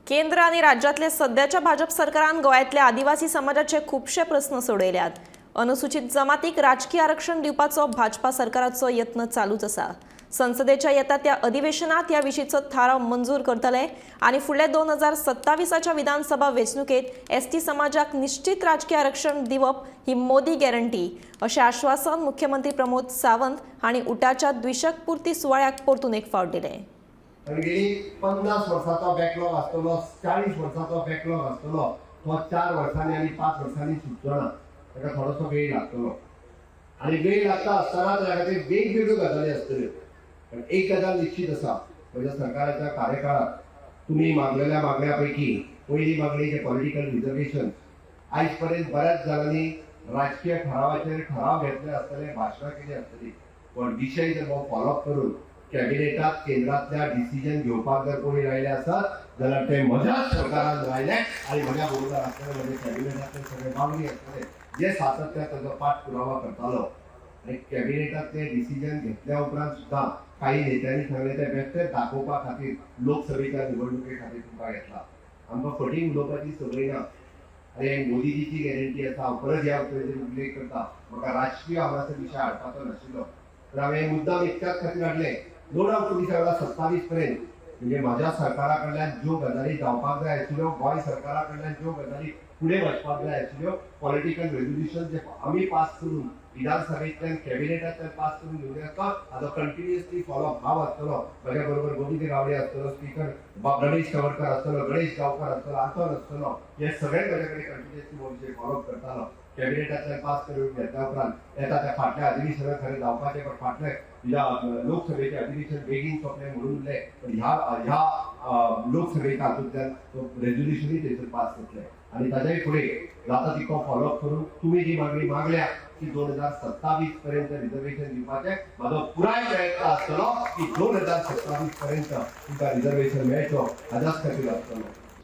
केंद्र आणि राज्यातले सध्याच्या भाजप सरकारान गोंयांतल्या आदिवासी समाजाचे खूपशे प्रश्न सोडयल्यात। अनुसूचित जमातीक राजकीय आरक्षण दिवपाचो भाजपा सरकाराचो यत्न चालूच आसा। संसदेच्या येता त्या अधिवेशनात ह्या विशींचो थाराव मंजूर करतले आणि फुडले 2027च्या विधानसभा वेंचणुकेत एसटी समाजाक निश्चित राजकीय आरक्षण दिवप ही मोदी गॅरंटी अशें आश्वासन मुख्यमंत्री प्रमोद सावंत हांणी उटाच्या द्विशक पूर्ती सुवाळ्याक परतून एक फावट दिलें। गेली 50 वर्सांचो बॅकलॉग आसतलो, 40 वर्सांचो बॅकलॉग आसतलो, तो 4 वर्सांनी आनी 5 वर्सांनी सुटचोना, ताका थोडोसो वेळ लागतलो। आनी वेळ लागता आसतना ताच्या खातीर वेगवेगळ्यो गजाली आसतल्यो। पण एक गजाल निश्चित आसा, म्हज्या सरकाराच्या कार्यकाळात तुम्ही मागलेल्या मागण्या पैकी पहिली मागणी जे पॉलिटिकल रिजर्वेशन, आयज पर्यंत बऱ्याच जाणांनी राजकीय ठरावाचेर ठराव घेतले आसतले, भाशणां केली आसतली, पण विशय जर हो फॉलोअप करून कॅबिनेटात केंद्रातल्या डिसिजन घेवपाक जर कोणी राहिले असत जाल्यार ते म्हज्याच सरकारान राहिले आणि म्हज्या बरोबर आसतले, म्हणजे कॅबिनेटातले सगळे मागणी आसतले जे सातत्यान ताचो पाठपुरावा करतालो। आणि कॅबिनेटातले डिसिजन घेतल्या उपरांत सुद्धा काही नेत्यांनी सांगले ते बेश्टे दाखोवपा खातीर लोकसभेच्या निवडणुके खातीर तुमकां घेतला। आमकां फटींग उलोवपाची संवय ना। अरे मोदीजीची गॅरंटी आसा, हांव परत ह्या उल्लेख करता, म्हाका राजकीय हांगासर विशय हाडपाचो नाशिल्लो, तर हांवें मुद्दाम इतक्याच खातीर हाडले। 2027 पर्यंत म्हणजे माझ्या सरकारा कडल्यान ज्यो गजाली जावपाक जाय आशिल्ल्यो, गोंय सरकारा कडल्यान ज्यो गजाली फुडें वचपाक जाय आशिल्ल्यो, पॉलिटिकल रेझोल्युशन जे आमी पास करून विधानसभेंतल्यान कॅबिनेटांतल्यान पास करून घेवले आसता, हाचो कंटिन्युअसली फॉलोअप हांव आसतलो, म्हज्या बरोबर गोविंद गावडे आसतलो, स्पीकर गणेश कवडकर आसतलो, गणेश गांवकर आसतलो, आंतोन आसतलो, हे सगळे म्हजे कडेन कंटिन्युअसली हो विशय फॉलोअप करतालो। कॅबिनेटांतल्यान पास करून घेतल्या उपरांत येता त्या फाटल्या अधिवेशनाक खरें जावपाचें, पण फाटले लोकसभेचे अधिवेशन बेगीन सोंपलें म्हणून उरलें, पण ह्या लोकसभेच्या हातूंतल्यान तो रेझोल्युशनूय थंयसर पास जातलें आनी ताच्याय फुडें जाता तितको फॉलोअप करून तुमी जी मागणी मागल्या की 2027 पर्यंत रिजर्वेशन दिवपाचें म्हाजो पुराय प्रयत्न आसतलो की 2027 पर्यंत तुमकां रिजर्वेशन मेळचो, हाच्याच खातीर आसतलो।